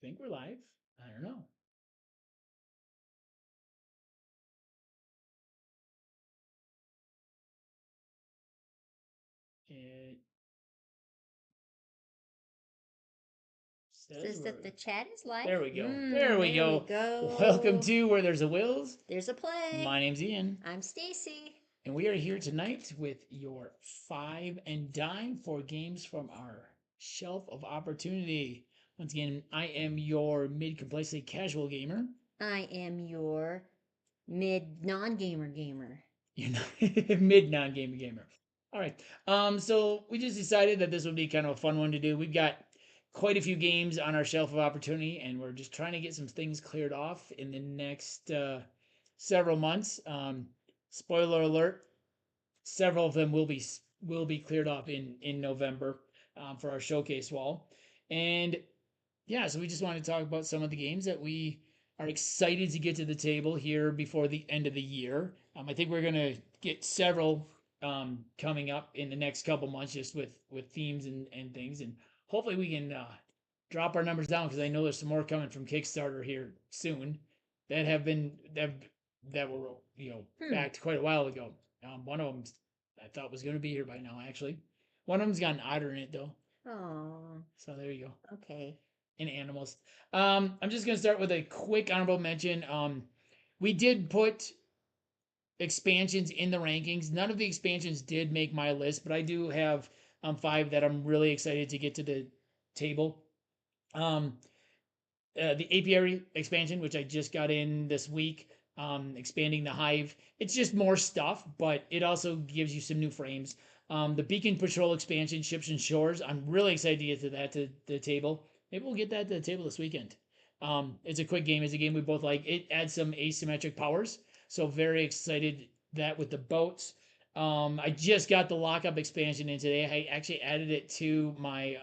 think we're live. I don't know. It says Says that we're. the chat is live. There we go. There we There we go. Welcome go. to Where There's a Wills. There's a play. My name's Ian, I'm Stacey. and we are here tonight with your five and dime for games from our shelf of opportunity. Once again, I am your mid complexity casual gamer. I am your mid non-gamer gamer. You're not mid non gamer gamer. All right. So we just decided that this would be kind of a fun one to do. We've got quite a few games on our shelf of opportunity, and we're just trying to get some things cleared off in the next several months. Spoiler alert: several of them will be cleared off in November for our showcase wall, and yeah, so we just want to talk about some of the games that we are excited to get to the table here before the end of the year. I think we're gonna get several coming up in the next couple months, just with themes and things, and hopefully we can drop our numbers down because I know there's some more coming from Kickstarter here soon that have been that were backed quite a while ago. One of them I thought was going to be here by now. Actually, one of them's got an otter in it though, Oh, so there you go. okay. And animals. I'm just gonna start with a quick honorable mention. We did put expansions in the rankings. None of the expansions did make my list, but I do have five that I'm really excited to get to the table. Um, the apiary expansion, which I just got in this week, expanding the hive. It's just more stuff, but it also gives you some new frames. The Beacon Patrol expansion, Ships and Shores. I'm really excited to get to that to the table. Maybe we'll get that to the table this weekend. It's a quick game. It's a game we both like. It adds some asymmetric powers, so very excited that with the boats. I just got the lockup expansion in today. I actually added it to my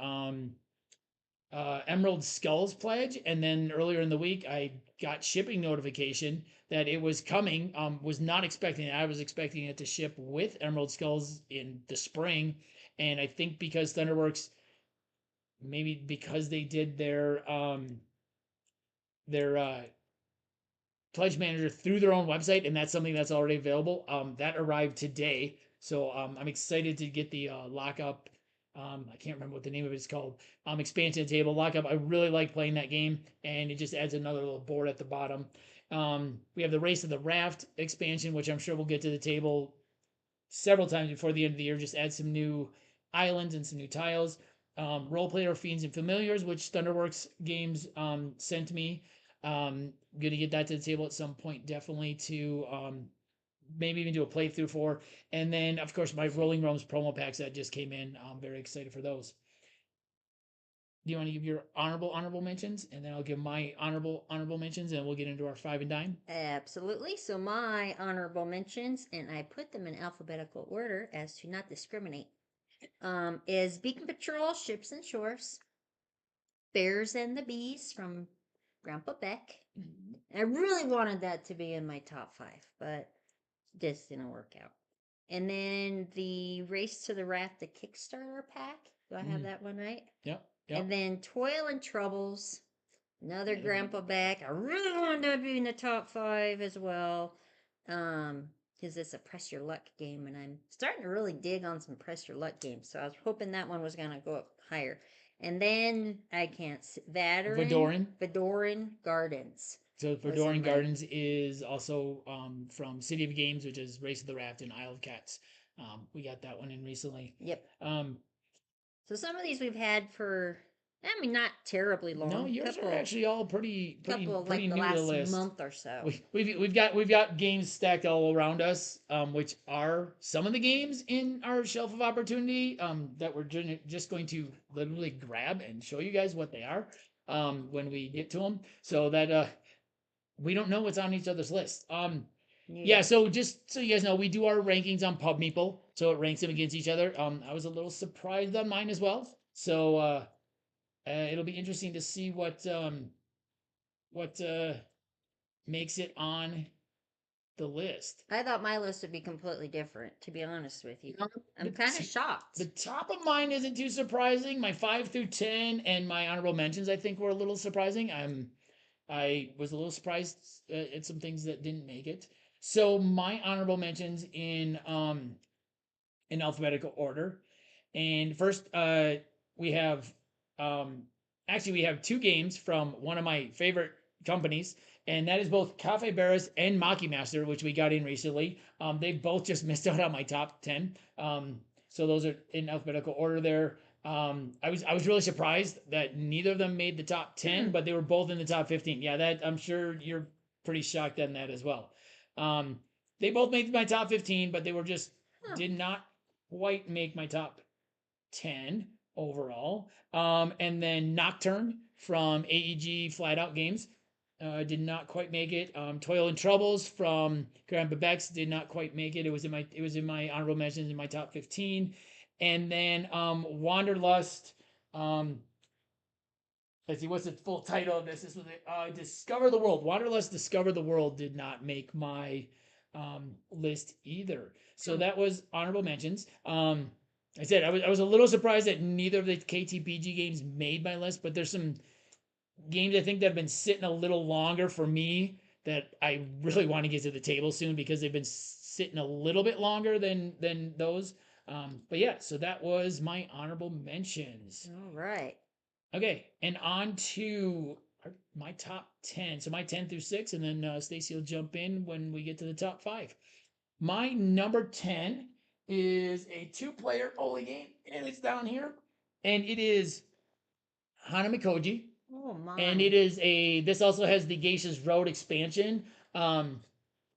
Emerald Skulls pledge, and then earlier in the week I got shipping notification that it was coming. Was not expecting it. I was expecting it to ship with Emerald Skulls in the spring, and I think because Thunderworks, maybe because they did their pledge manager through their own website, and that's something that's already available. That arrived today, so I'm excited to get the lockup. I can't remember what the name of it is called. Expansion table lockup. I really like playing that game, and it just adds another little board at the bottom. We have the Race of the Raft expansion, which I'm sure we'll get to the table several times before the end of the year. Just add some new islands and some new tiles. Role player fiends and familiars, which Thunderworks games sent me. Gonna get that to the table at some point, definitely to maybe even do a playthrough for. And then of course my Rolling Realms promo packs that just came in. I'm very excited for those. Do you want to give your honorable mentions, and then I'll give my honorable mentions, and we'll get into our five and dime. Absolutely. So my honorable mentions, and I put them in alphabetical order as to not discriminate, is Beacon Patrol, Ships and Shores, Bears and the Bees from Grandpa Beck. I really wanted that to be in my top five, but this didn't work out. And then the Race to the Raft, the Kickstarter pack. Do I have that one right? Yep. Yep. And then Toil and Troubles, another Grandpa Beck. I really wanted that to be in the top five as well. Because it's a press your luck game, and I'm starting to really dig on some press your luck games. So I was hoping that one was gonna go up higher. And then I can't see Vadoran Gardens. So Was in Verdoran my Gardens is also from City of Games, which is Race of the Raft and Isle of Cats. We got that one in recently. Yep. Um, So some of these we've had for, I mean, not terribly no, long. yours are actually all pretty Like the new to the last list. month or so. We've got games stacked all around us, which are some of the games in our shelf of opportunity that we're just going to literally grab and show you guys what they are when we get to them, so that we don't know what's on each other's list. Yeah, so just so you guys know, we do our rankings on Pub Meeple, so it ranks them against each other. I was a little surprised on mine as well, so it'll be interesting to see what makes it on the list. I thought my list would be completely different, to be honest with you. Um, I'm the, kind of t- the shocked. top of mine isn't too surprising. My 5 through 10 and my honorable mentions, I think, were a little surprising. I was a little surprised at some things that didn't make it. So my honorable mentions in alphabetical order. And first, we have um, actually we have two games from one of my favorite companies, and that is both Cafe Barras and Maki Master, which we got in recently. They both just missed out on my top 10. So those are in alphabetical order there. I was really surprised that neither of them made the top 10, Hmm. but they were both in the top 15. Yeah, that I'm sure you're pretty shocked on that as well. Um, they both made my top 15, but they were just Huh. did not quite make my top 10 overall. And then Nocturne from AEG Flat Out Games did not quite make it. Toil and Troubles from Grandpa Bex did not quite make it. It was in my honorable mentions in my top 15. And then Wanderlust. Um, let's see, what's the full title of this? This was Discover the World. Wanderlust Discover the World did not make my list either. So Hmm. that was honorable mentions. I said I was a little surprised that neither of the KTPG games made my list, but there's some games I think that have been sitting a little longer for me that I really want to get to the table soon because they've been sitting a little bit longer than those. But yeah, so that was my honorable mentions. All right. Okay, and on to my top 10. So my 10 through 6, and then Stacey will jump in when we get to the top 5. My number 10 is a two-player only game, and it's down here. And it is Hanamikoji. Oh And my. it is this also has the Geisha's Road expansion, um,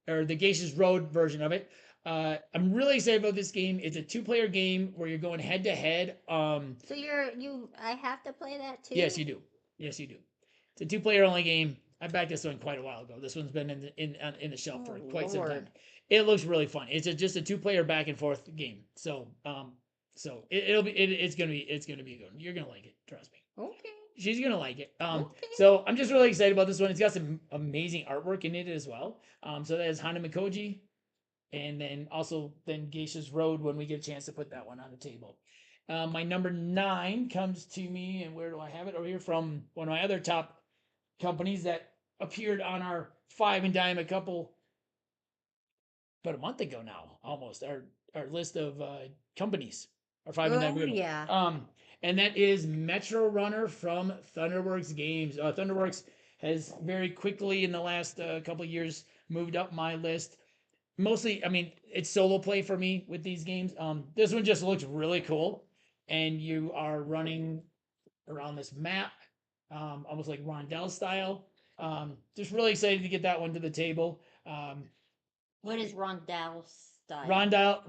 or the Geisha's Road version of it. I'm really excited about this game. It's a two-player game where you're going head to head. So I have to play that Yes, too? you do. Yes, you do. It's a two-player only game. I backed this one quite a while ago. This one's been in the shelf Oh for quite some time. Lord. It looks really fun. It's just a two-player back and forth game. So it's gonna be good. You're gonna like it. Trust me. Okay. She's gonna like it. Okay. So I'm just really excited about this one. It's got some amazing artwork in it as well. So that is Hana Mikoji, and then also then Geisha's Road when we get a chance to put that one on the table. My number 9 comes to me, and where do I have it? Over here from one of my other top companies that appeared on our Five and Dime a couple about a month ago now, almost our list of companies, our Five and Dime Oh group. yeah. Um, and that is Metro Runner from Thunderworks Games. Thunderworks has very quickly in the last couple of years moved up my list. Mostly, I mean, it's solo play for me with these games. This one just looks really cool, and you are running around this map, almost like Rondell style. Just really excited to get that one to the table. What is Rondell style?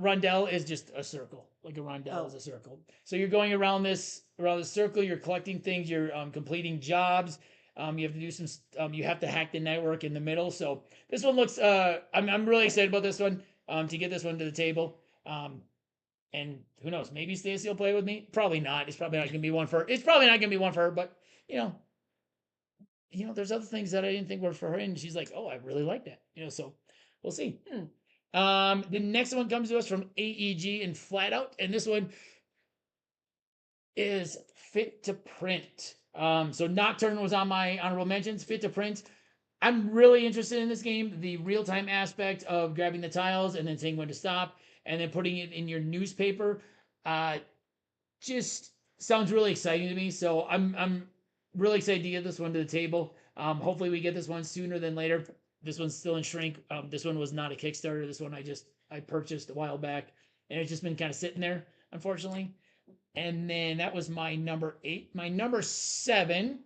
Rondell is just a circle, like a rondelle is Oh. a circle. So you're going around the circle. You're collecting things. You're completing jobs. You have to do some. You have to hack the network in the middle. So this one looks. I'm really excited about this one. To get this one to the table. And who knows? Maybe Stacey will play with me. Probably not. It's probably not gonna be one for her. It's probably not gonna be one for her. But you know, there's other things that I didn't think were for her, and she's like, oh, I really like that. So we'll see. The next one comes to us from AEG and Flat Out, and this one is Fit to Print. So Nocturne was on my honorable mentions. Fit to Print. I'm really interested in this game. The real time aspect of grabbing the tiles and then saying when to stop, and then putting it in your newspaper. Uh, just sounds really exciting to me. So I'm really excited to get this one to the table. Hopefully we get this one sooner than later. This one's still in shrink. This one was not a Kickstarter. This one I purchased a while back, and it's just been kind of sitting there, unfortunately. And then that was my number 8. My number 7.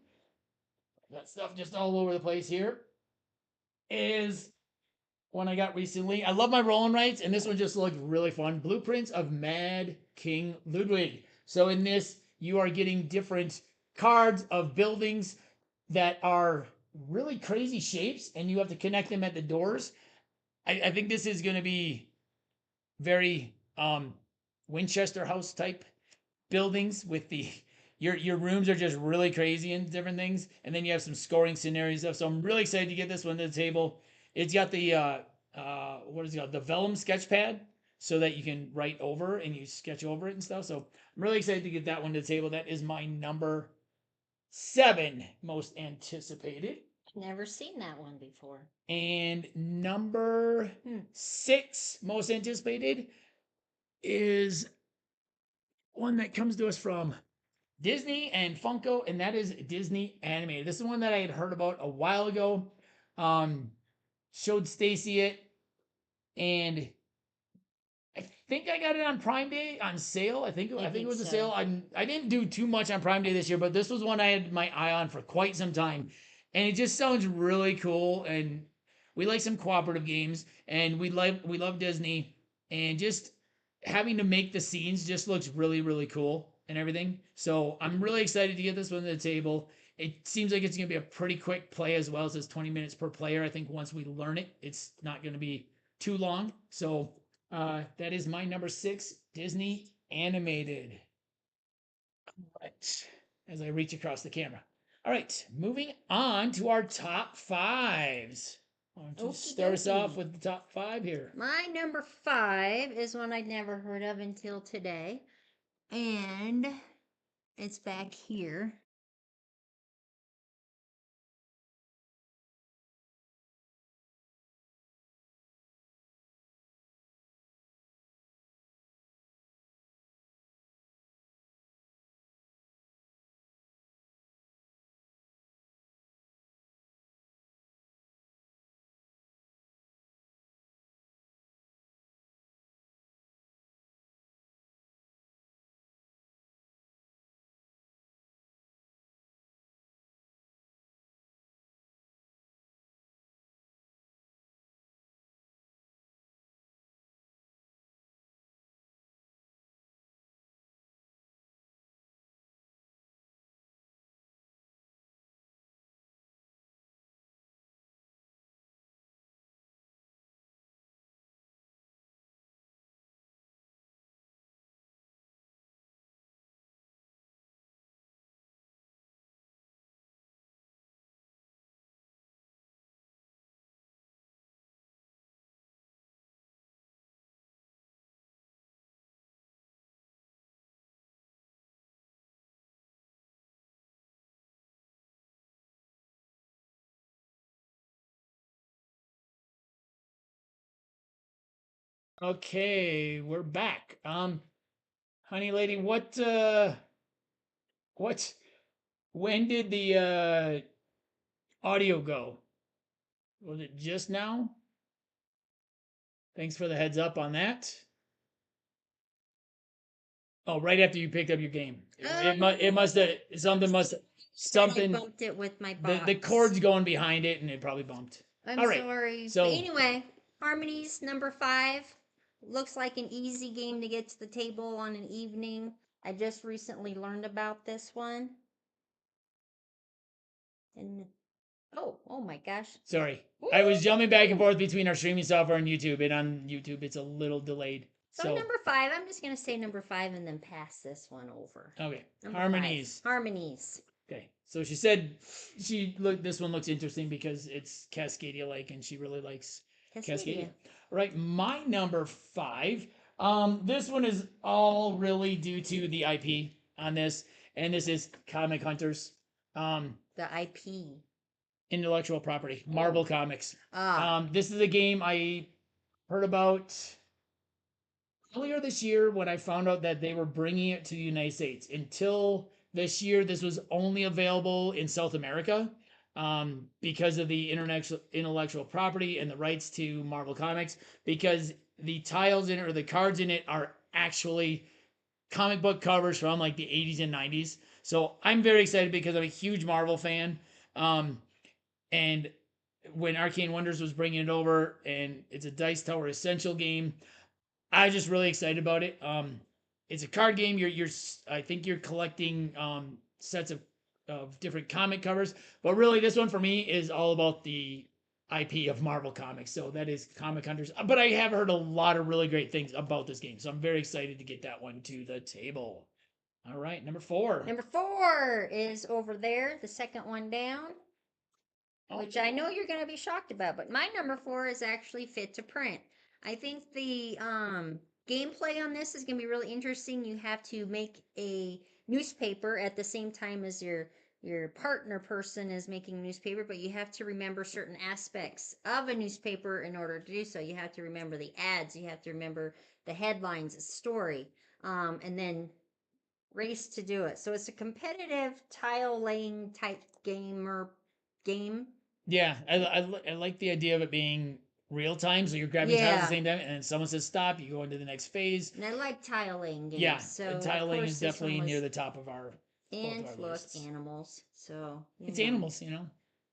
That stuff just all over the place here. Is one I got recently. I love my roll and writes, and this one just looked really fun. Blueprints of Mad King Ludwig. So in this, you are getting different cards of buildings that are really crazy shapes, and you have to connect them at the doors. I think this is going to be very Winchester House type buildings with the your rooms are just really crazy and different things, and then you have some scoring scenarios stuff. So I'm really excited to get this one to the table. It's got the what is it called? The vellum sketch pad, so that you can write over and you sketch over it and stuff. So I'm really excited to get that one to the table. That is my number 7 most anticipated. Never seen that one before. And number 6 most anticipated is one that comes to us from Disney and Funko, and that is Disney animated. This is one that I had heard about a while ago. Um, Showed Stacey it, and I think I got it on Prime Day on sale. I think it was a sale. I didn't do too much on Prime Day this year, but this was one I had my eye on for quite some time, and it just sounds really cool. And we like some cooperative games, and we love Disney, and just having to make the scenes just looks really cool and everything. So I'm really excited to get this one to the table. It seems like it's going to be a pretty quick play as well. It says 20 minutes per player. I think once we learn it, it's not going to be too long. So that is my number 6, Disney animated. Right. As I reach across the camera. All right, moving on to our top 5s. Why don't you Okie start us off dokie. with the top 5 here? My number 5 is one I'd never heard of until today. And it's back here. Okay, we're back. Honey lady, what when did the audio go? Was it just now? Thanks for the heads up on that. Oh, right after you picked up your game. It must have something must Said I something bumped it with my the box. cord's going behind it and it probably bumped. I'm All right. sorry. So But anyway, Harmonies number 5 looks like an easy game to get to the table on an evening. I just recently learned about this one. And oh my gosh. sorry. Ooh. I was jumping back and forth between our streaming software and YouTube, and on YouTube it's a little delayed. So number 5, I'm just gonna say number 5 and then pass this one over. Okay. Number Harmonies. 5. Harmonies. Okay. So she said this one looks interesting because it's Cascadia like and she really likes Cascadia. All right, my number 5. This one is all really due to the IP on this, and this is Comic Hunters. The IP. Intellectual property, Marvel Comics. Ah. This is a game I heard about earlier this year when I found out that they were bringing it to the United States. Until this year, this was only available in South America because of the intellectual property and the rights to Marvel Comics. Because the tiles in it or the cards in it are actually comic book covers from like the 80s and 90s. So I'm very excited because I'm a huge Marvel fan. And when Arcane Wonders was bringing it over, and it's a Dice Tower Essential game, I was just really excited about it. It's a card game. I think you're collecting sets of different comic covers, but really this one for me is all about the IP of Marvel Comics. So that is Comic Hunters. But I have heard a lot of really great things about this game, so I'm very excited to get that one to the table. All right, number 4. Number 4 is over there, the second one down. Oh, which I know you're going to be shocked about, but my number 4 is actually fit to print. I think the gameplay on this is going to be really interesting. You have to make a newspaper at the same time as your partner person is making a newspaper, but you have to remember certain aspects of a newspaper in order to do so. You have to remember the ads, you have to remember the headlines, the story, and then race to do it. So it's a competitive tile laying type game. yeah. I like the idea of it being real time. So you're grabbing tiles at the Yeah, same time, and then someone says stop, you go into the next phase. and I like tile laying Yeah, games. So of tiling course is this one definitely near was. the top of our both of And our look, lists. animals. So It's animals, you know.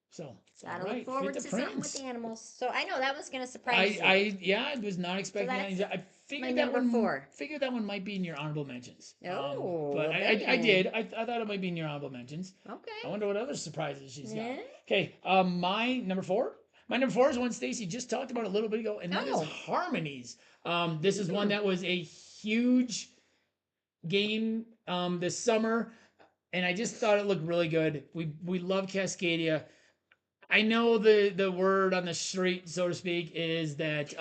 So all gotta look right, fit forward the to something with prints. the animals. So I know that was gonna surprise you. Yeah, I was not So expecting that's that. I my figured that number one 4. might be in your honorable mentions. Oh, But well I then. did. I thought it might be in your honorable mentions. I Okay. wonder what other surprises she's got. Yeah. Okay, my number 4. My number 4 is one Stacy just talked about a little bit ago, and that is Oh. Harmonies. This is one Hmm. that was a huge game this summer, and I just thought it looked really good. We love Cascadia. I know the word on the street, so to speak, is that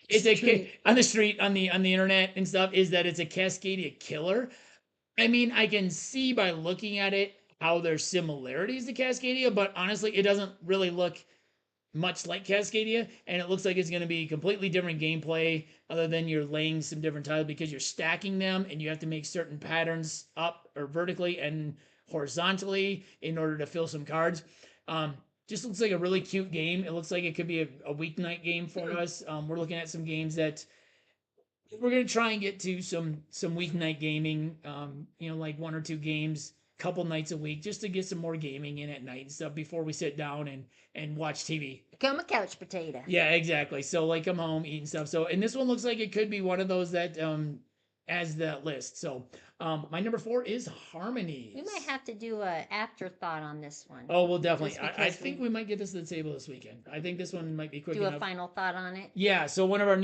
it's a Street. on the street on the internet and stuff is that it's a Cascadia killer. I mean, I can see by looking at it how there's similarities to Cascadia, but honestly, it doesn't really look much like Cascadia, and it looks like it's going to be completely different gameplay other than you're laying some different tiles because you're stacking them and you have to make certain patterns up or vertically and horizontally in order to fill some cards. Um, just looks like a really cute game. It looks like it could be a weeknight game for Hmm. us. We're looking at some games that we're gonna try and get to some weeknight gaming. You know, like 1 or 2 games, couple nights a week, just to get some more gaming in at night and stuff before we sit down and watch TV. Become a couch potato. Yeah, exactly. So like I'm home eating stuff. So and this one looks like it could be one of those that as that list. So my number 4 is We might Harmonies. have to do a afterthought on this one. Oh, well, definitely. Just I because think we we might get this to the table this weekend. I think this one might be quick do a enough. final thought on it. Yeah, so one of our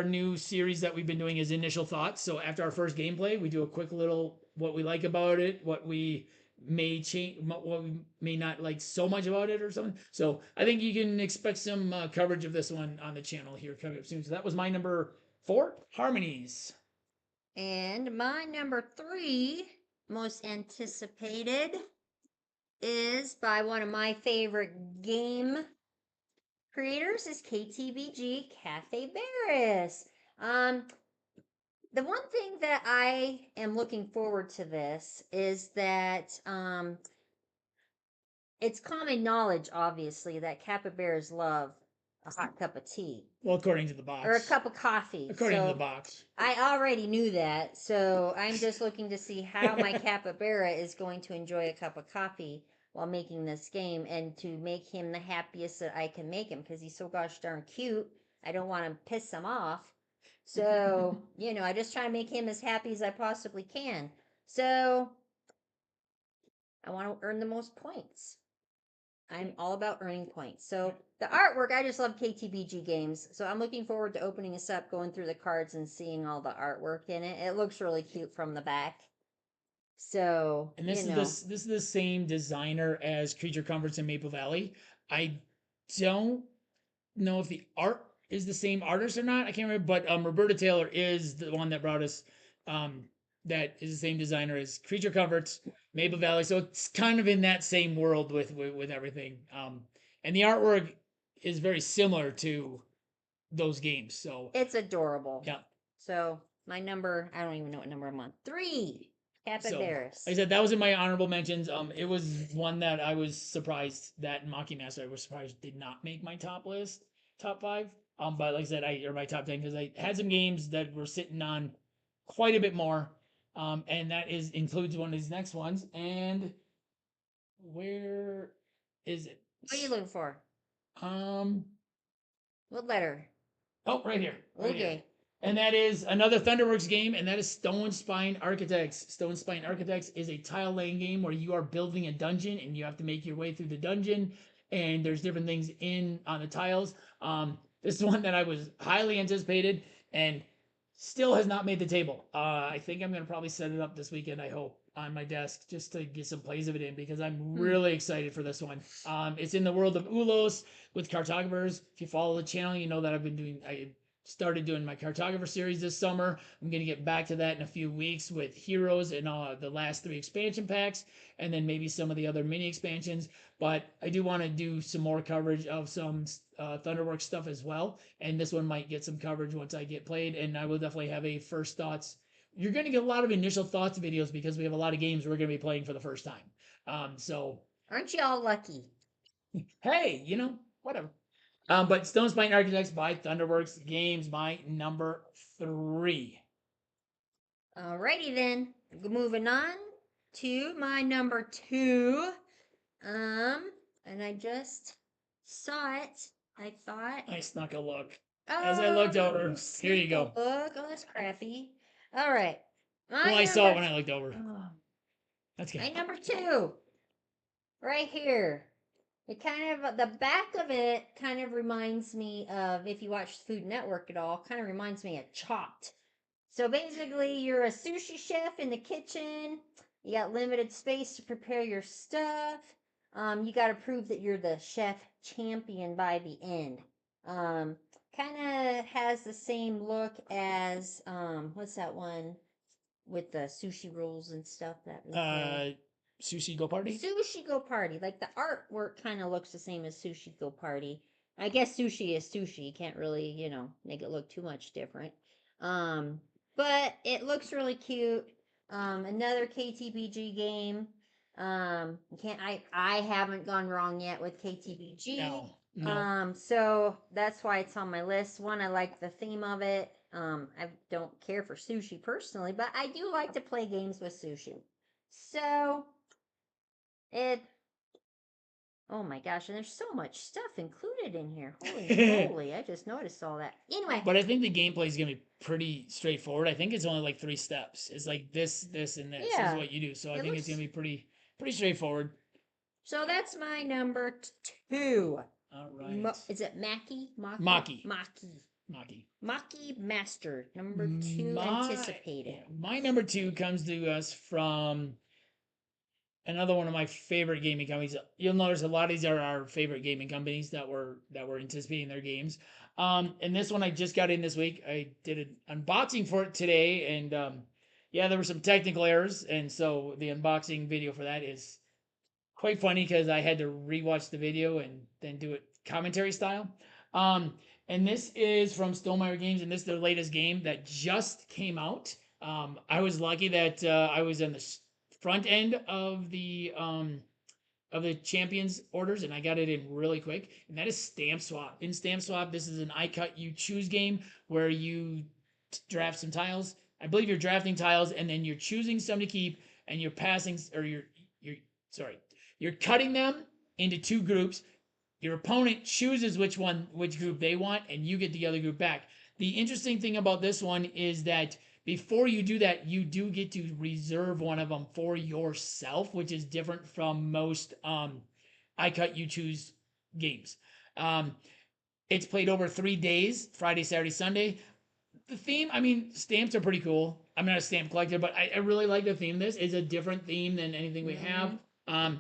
new series that we've been doing is initial thoughts. So after our first gameplay, we do a quick little what we like about it, what we may change, what we may not like so much about it, or something. So I think you can expect some coverage of this one on the channel here coming up soon. So that was my number 4, Harmonies. And my number 3 most anticipated is by one of my favorite game creators is KTBG Cafe Barris. Um, the one thing that I am looking forward to this is that it's common knowledge, obviously, that capybaras love a hot cup of tea Well, according to the or a box. cup of coffee. According to the So box. I already knew that. So I'm just looking to see how my capybara is going to enjoy a cup of coffee while making this game and to make him the happiest that I can make him because he's so gosh darn cute. I don't want to piss him off. So, I just try to make him as happy as I possibly can. So I want to earn the most points. I'm all about earning points. So the artwork, I just love KTBG games. So I'm looking forward to opening this up, going through the cards and seeing all the artwork in it. It looks really cute from the back. So, And this is the same designer as Creature Comforts in Maple Valley. I don't know if the art is the same artist or not. I can't remember, but Roberta Taylor is the one that brought us. Um, that is the same designer as Creature Comforts, Maple Valley. So it's kind of in that same world with everything. And the artwork is very similar to those games. So it's adorable. yeah. So my number, I don't even know what number I'm on. 3, So like I Capybaras. said, that was in my honorable mentions. It was one that I was surprised that Maki Master I was surprised did not make my top list, top 5. But like I said, or my top 10 because I had some games that were sitting on quite a bit more. And that is includes one of these next ones. And where is it? What are you looking for? Um, What letter? oh, right here, right here. Okay. And that is another Thunderworks game, and that is Stone Spine Architects. Stone Spine Architects is a tile laying game where you are building a dungeon and you have to make your way through the dungeon, and there's different things in on the tiles. This is one that I was highly anticipated and still has not made the table. I think I'm gonna probably set it up this weekend. I hope. on my desk just to get some plays of it in because I'm Hmm. really excited for this one. It's in the world of Ulos with cartographers. If you follow the channel, you know that I started doing my cartographer series this summer. I'm going to get back to that in a few weeks with Heroes and the last 3 expansion packs, and then maybe some of the other mini expansions. But I do want to do some more coverage of some Thunderworks stuff as well, and this one might get some coverage once I get played, and I will definitely have a first thoughts. You're going to get a lot of initial thoughts videos because we have a lot of games we're going to be playing for the first time. So Aren't you all lucky? hey, whatever. But Stone Spine Architects by Thunderworks Games, my number 3. Alrighty then. Moving on to my number 2. And I just saw it. I thought, I snuck a look. As I oh, looked over, here you sneak a go. look. Oh, that's crappy. All right. Well, My I saw it number, when I looked over. oh, That's my good. number 2, right here. It kind of, the back of it kind of reminds me of, if you watch Food Network at all, kind of reminds me of Chopped. So basically, you're a sushi chef in the kitchen. You got limited space to prepare your stuff. You got to prove that you're the chef champion by the end. Um, kind of has the same look as what's that one with the sushi rolls and stuff that we play? Uh, Sushi Go Party? Sushi Go Party. Like the artwork kind of looks the same as Sushi Go Party. I guess sushi is sushi. You can't really, make it look too much different. Um, but it looks really cute. Another KTBG game. Can't I haven't gone wrong yet with KTBG. No, no. So that's why it's on my list. One, I like the theme of it. I don't care for sushi personally, but I do like to play games with sushi. So it, oh my gosh, and there's so much stuff included in here. Holy moly, I just noticed all that. Anyway, But I think the gameplay is gonna be pretty straightforward. I think it's only like 3 steps. It's like this, and this is yeah, what you do. So I it think it's gonna looks, be pretty straightforward. so that's my number 2. All right. Is it Maki? Maki? Maki. Maki. Maki. Maki Master, number 2 anticipated. My number 2 comes to us from another one of my favorite gaming companies. You'll notice a lot of these are our favorite gaming companies that were anticipating their games. And this one I just got in this week. I did an unboxing for it today, and yeah, there were some technical errors, and so the unboxing video for that is quite funny because I had to rewatch the video and then do it commentary style. Um, and this is from Stonemaier Games, and this is their latest game that just came out. I was lucky that I was in the front end of the champions orders, and I got it in really quick. And that is Stamp Swap. In Stamp Swap, this is an I cut you choose game where you draft some tiles. I believe you're drafting tiles, and then you're choosing some to keep, and you're passing, or you're sorry, you're cutting them into 2 groups. Your opponent chooses which group they want, and you get the other group back. The interesting thing about this one is that before you do that, you do get to reserve one of them for yourself, which is different from most I cut you choose games. Um, it's played over 3 days: Friday, Saturday, Sunday. The theme, I mean, stamps are pretty cool. I'm not a stamp collector, but I really like the theme. This is a different theme than anything we have. Mm-hmm.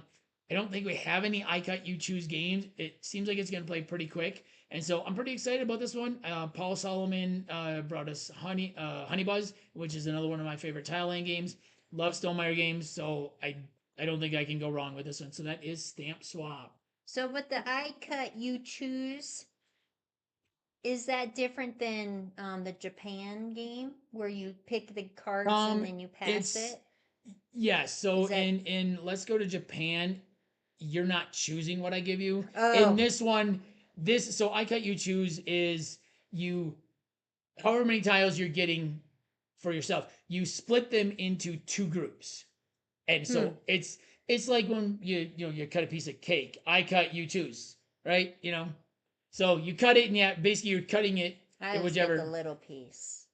I don't think we have any I cut you choose games. It seems like it's going to play pretty quick, and so I'm pretty excited about this one. Paul Solomon brought us Honey Buzz, which is another one of my favorite tile laying games. Love Stonemaier games, so I don't think I can go wrong with this one. So that is Stamp Swap. So with the I cut you choose, is that different than the Japan game where you pick the cards and Um, then you pass it's it? Yes. Is So that, in Let's Go to Japan, you're not choosing what I give you. In oh, this one, this so I cut you choose is you however many tiles you're getting for yourself, you split them into 2 groups. And hmm, so it's like when you cut a piece of cake. I cut you choose, right? So you cut it, and yeah, basically you're cutting it I in always get the whichever. little piece.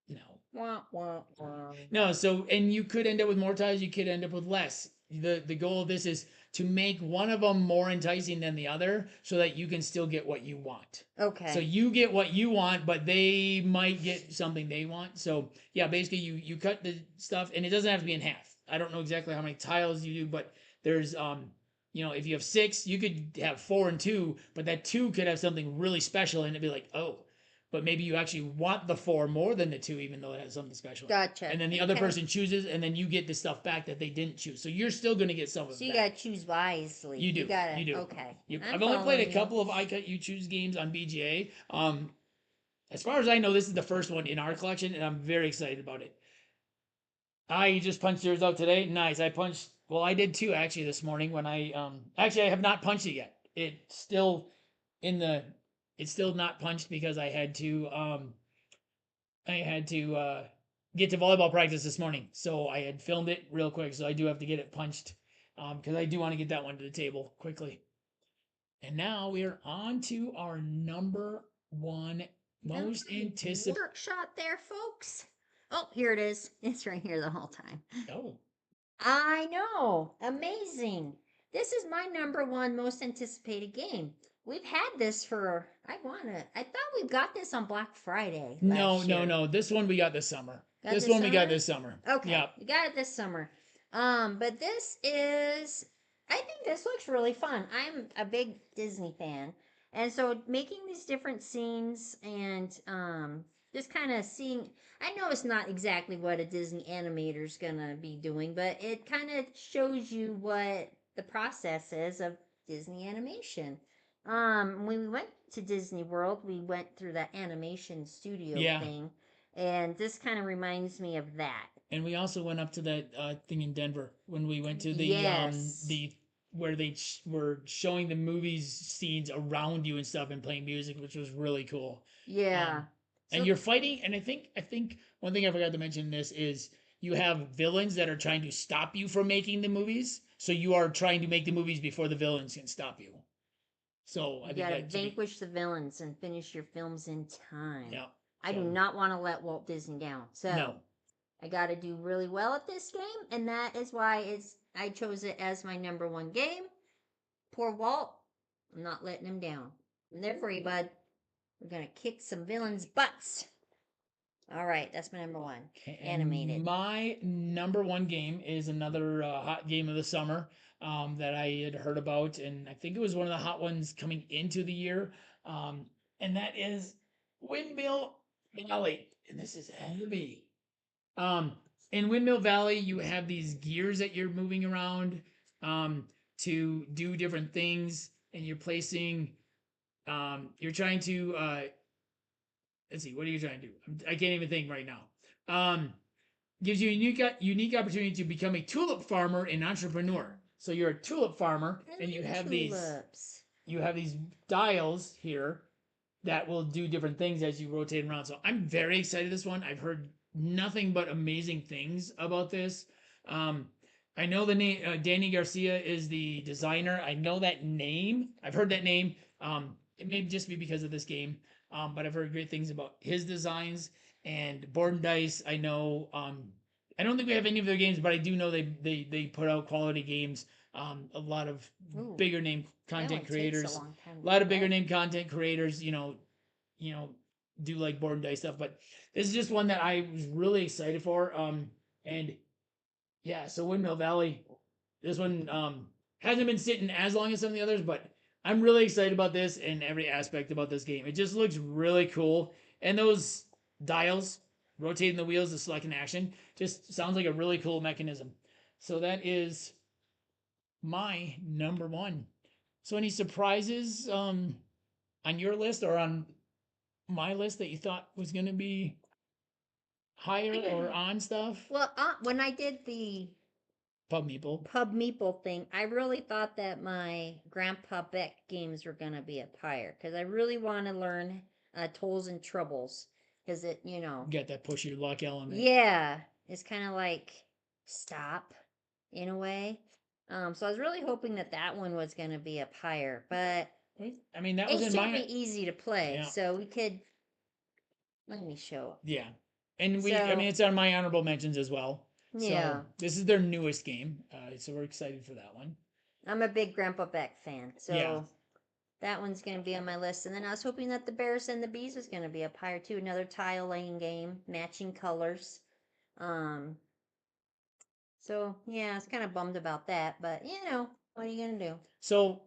No. Wah, wah, wah. No, so and you could end up with more tiles, you could end up with less. The goal of this is to make one of them more enticing than the other so that you can still get what you want. So Okay. you get what you want, but they might get something they want. So yeah, basically you cut the stuff, and it doesn't have to be in half. I don't know exactly how many tiles you do, but there's if you have 6, you could have 4 and 2, but that 2 could have something really special, and it'd be like, oh, but maybe you actually want the 4 more than the 2, even though it has something special. Gotcha. And then the And it other kind of person chooses, and then you get the stuff back that they didn't choose. So you're still going to get some of so it you back. gotta choose wisely. You You do. gotta You do. okay. I'm I've only played following a you. couple of I Cut You Choose games on BGA. As far as I know, this is the first one in our collection, and I'm very excited about it. You just punched yours out today. Nice. I punched. Well, I did too actually this morning when I have not punched it yet. It's still in the. It's still not punched because I had to get to volleyball practice this morning, so I had filmed it real quick. So I do have to get it punched because I do want to get that one to the table quickly. And now we are on to our number one most anticipated. Work shot there, folks. Oh, here it is. It's right here the whole time. Oh, I know. Amazing. This is my number one most anticipated game. We've had this for, I thought we got this on Black Friday no, last no, year. no. This one we got this summer. Got This this one we got summer? this summer. Okay, Yep. we got it this summer. But this is, I think this looks really fun. I'm a big Disney fan. And so making these different scenes and just kind of seeing, I know it's not exactly what a Disney animator's gonna be doing, but it kind of shows you what the process is of Disney animation. When we went to Disney World, we went through that animation studio Yeah. thing, and this kind of reminds me of that. And we also went up to that thing in Denver when we went to Yes. the where they were showing the movies scenes around you and stuff and playing music, which was really cool. Yeah. Um, and So you're fighting, and I think one thing I forgot to mention in this is you have villains that are trying to stop you from making the movies, so you are trying to make the movies before the villains can stop you. So I you think gotta that to be vanquish the villains and finish your films in time. yeah. I do So not want to let Walt Disney down. So no, I gotta do really well at this game, and that is why I chose it as my number one game. Poor Walt. I'm not letting him down. I'm there for you, bud. We're gonna kick some villains' butts. All right, that's my number one. and Animated. my number one game is another hot game of the summer that I had heard about, and I think it was one of the hot ones coming into the year. Um, and that is Windmill Valley. And this is heavy. Um, in Windmill Valley, you have these gears that you're moving around to do different things, and you're placing. You're trying to. Let's see. What are you trying to do? I can't even think right now. Gives you a unique opportunity to become a tulip farmer and entrepreneur. So you're a tulip farmer, and you have tulips. these dials here that will do different things as you rotate around. So I'm very excited this one. I've heard nothing but amazing things about this. Um, I know the name Danny Garcia is the designer. I know that name. I've heard that name. It may just be because of this game, but I've heard great things about his designs and Board and Dice. I know. I don't think we have any of their games, but I do know they put out quality games. A lot of Ooh, bigger name that one content takes a creators, long time a to lot of bigger play. name content creators, you know, do like board and dice stuff. But this is just one that I was really excited for. And yeah, so Windmill Valley, this one hasn't been sitting as long as some of the others, but I'm really excited about this and every aspect about this game. It just looks really cool, and those dials rotating the wheels to select an action just sounds like a really cool mechanism. So that is my number one. So any surprises on your list or on my list that you thought was going to be higher or on stuff? Well, when I did the Pub Meeple. Pub Meeple thing, I really thought that my Grandpa Beck games were gonna be up higher because I really want to learn Tolls and Troubles because Got that push your luck element. yeah, it's kind of like stop in a way. So I was really hoping that that one was gonna be up higher, but I mean, that it was in should be my. easy to play, Yeah. so we could let me show. Yeah. And I mean, So it's on my honorable mentions as well. So yeah, this is their newest game. So we're excited for that one. I'm a big Grandpa Beck fan, Yeah. so that one's going to be on my list. And then I was hoping that the Bears and the Bees was going to be up higher too. Another tile laying game, matching colors. Um, So yeah, I was kind of bummed about that, but what are you gonna do? So,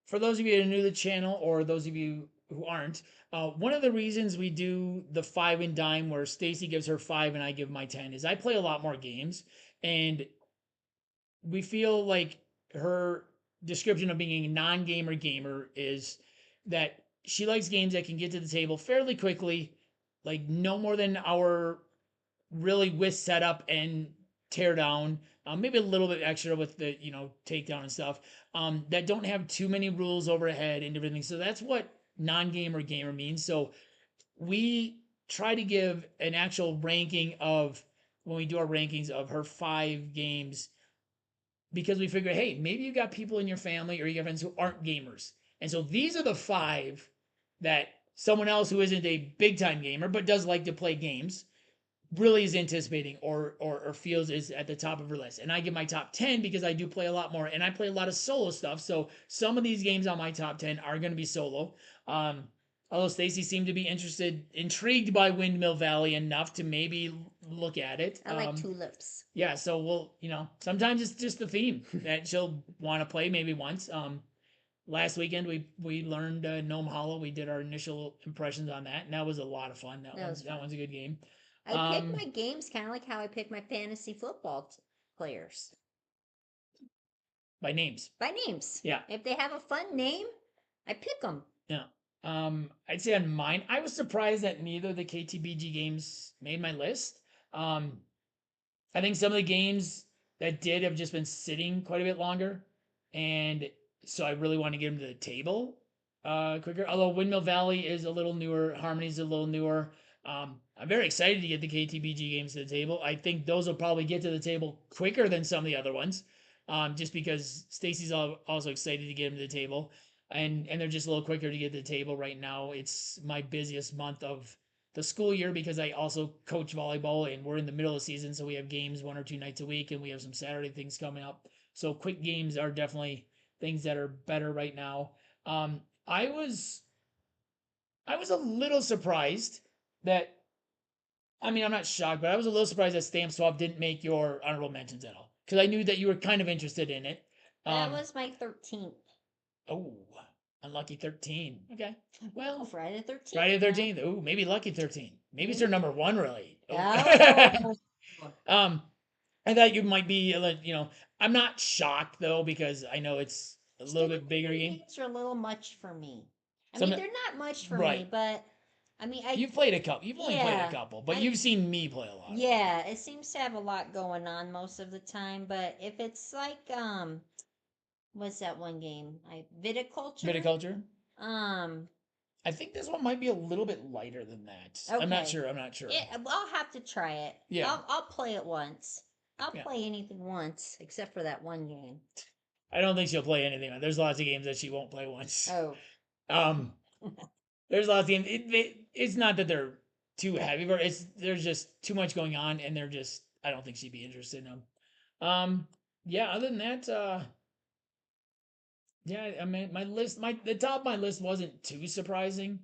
for those of you who are new to the channel, or those of you who aren't, one of the reasons we do the five and dime, where Stacy gives her five and I give my 10, is I play a lot more games, and we feel like her description of being a non-gamer gamer is that she likes games that can get to the table fairly quickly, like no more than an hour, really with setup and tear down, maybe a little bit extra with the takedown and stuff, that don't have too many rules overhead and everything. So that's what non-gamer gamer means. So we try to give an actual ranking of, when we do our rankings of her five games, because we figure, hey, maybe you got people in your family or you got friends who aren't gamers. And so these are the five that someone else who isn't a big time gamer but does like to play games really is anticipating, or feels is at the top of her list. And I give my top 10 because I do play a lot more and I play a lot of solo stuff. So some of these games on my top 10 are going to be solo. Um, Although Stacy seemed to be intrigued by Windmill Valley enough to maybe look at it. I like tulips. Yeah, so we'll, sometimes it's just the theme that she'll want to play maybe once. Last weekend we learned Gnome Hollow. We did our initial impressions on that, and that was a lot of fun. That was fun. That one's a good game. I pick my games kind of like how I pick my fantasy football players. By names. By names. Yeah. If they have a fun name, I pick them. Yeah. I'd say on mine, I was surprised that neither of the KTBG games made my list. I think some of the games that did have just been sitting quite a bit longer, and so I really want to get them to the table quicker. Although Windmill Valley is a little newer, Harmony's a little newer. I'm very excited to get the KTBG games to the table. I think those will probably get to the table quicker than some of the other ones, just because Stacy's also excited to get them to the table, and they're just a little quicker to get to the table right now. It's my busiest month of the school year because I also coach volleyball and we're in the middle of the season, so we have games one or two nights a week, and we have some Saturday things coming up. So quick games are definitely things that are better right now. Um, I was I was a little surprised that, I mean, I'm not shocked, but I was a little surprised that Stamp Swap didn't make your honorable mentions at all, because I knew that you were kind of interested in it. That was my 13th. Oh, unlucky 13. Okay, Oh, well, Friday the 13th. Friday the 13th. Ooh, maybe lucky 13. Maybe it's your number one, really. Oh. I thought you might be, I'm not shocked though, because I know it's a little bit bigger game. Games are a little much for me. I Some, mean, they're not much for right. me, but I mean, You've played a couple. You've only played a couple, but you've seen me play a lot. Yeah, it seems to have a lot going on most of the time. But if it's like, what's that one game? Viticulture. Viticulture. Um, I think this one might be a little bit lighter than that. Okay. I'm not sure. I'm not sure. I'll have to try it. Yeah. I'll play it once. I'll Yeah. play anything once except for that one game. I don't think she'll play anything. There's lots of games that she won't play once. Oh. Um, there's lots of games. It's not that they're too heavy, but there's just too much going on, and I don't think she'd be interested in them. Yeah. Other than that, yeah. I mean, the top of my list wasn't too surprising,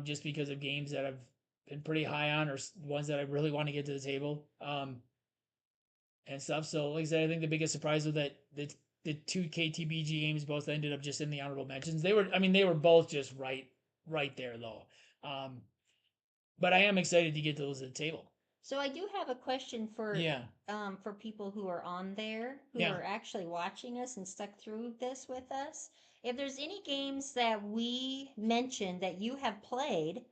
just because of games that I've been pretty high on, or ones that I really want to get to the table, and stuff. So, like I said, I think the biggest surprise was that the two KTBG games both ended up just in the honorable mentions. They were both just right there though. But I am excited to get those at the table. So I do have a question for people who are on there who are actually watching us and stuck through this with us. If there's any games that we mentioned that you have played,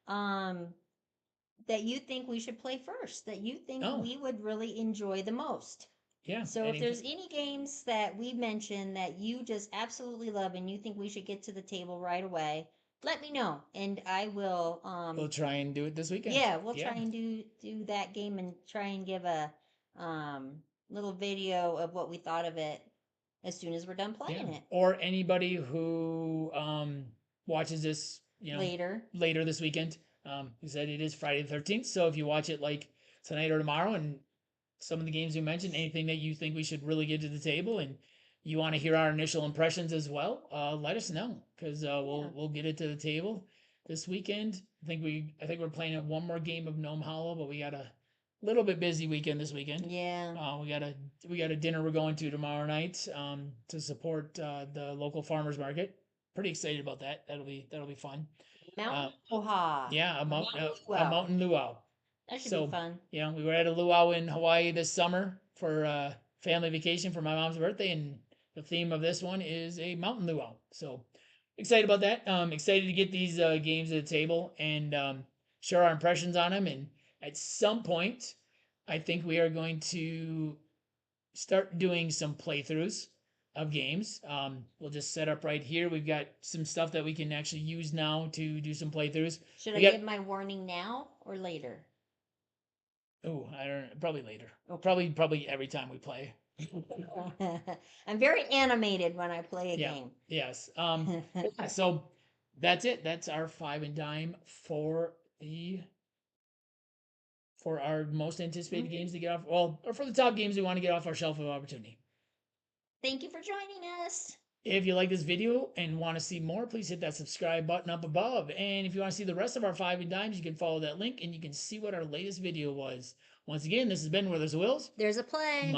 that you think we should play first, that you think we would really enjoy the most. Yeah. So if there's any games that we mentioned that you just absolutely love and you think we should get to the table right away, let me know, and I will. We'll try and do it this weekend. Yeah, we'll try and do that game and try and give a little video of what we thought of it as soon as we're done playing it. Or anybody who watches this, later this weekend. We said it is Friday the 13th, so if you watch it like tonight or tomorrow, and some of the games we mentioned, anything that you think we should really get to the table, and you want to hear our initial impressions as well, let us know, because we'll get it to the table this weekend. I think we're playing one more game of Gnome Hollow, but we gotta little bit busy weekend this weekend. Yeah. We got a dinner we're going to tomorrow night to support the local farmers market. Pretty excited about that. That'll be fun. Mountain Uh, Aloha. yeah, Mountain a Luau. mountain luau. That should be So, fun. we were at a luau in Hawaii this summer for family vacation for my mom's birthday, and the theme of this one is a mountain luau. So, excited about that. Excited to get these games to the table and share our impressions on them. And at some point, I think we are going to start doing some playthroughs of games. We'll just set up right here. We've got some stuff that we can actually use now to do some playthroughs. Should We I got give my warning now or later? Oh, I don't probably later. Okay. Probably every time we play. I'm very animated when I play a Yeah. game. Yes. Yeah, so that's it. That's our five and dime for our most anticipated games to get off. Well, or for the top games we want to get off our shelf of opportunity. Thank you for joining us. If you like this video and want to see more, please hit that subscribe button up above. And if you want to see the rest of our five and dimes, you can follow that link and you can see what our latest video was. Once again, this has been Where There's Wills. There's a play. My name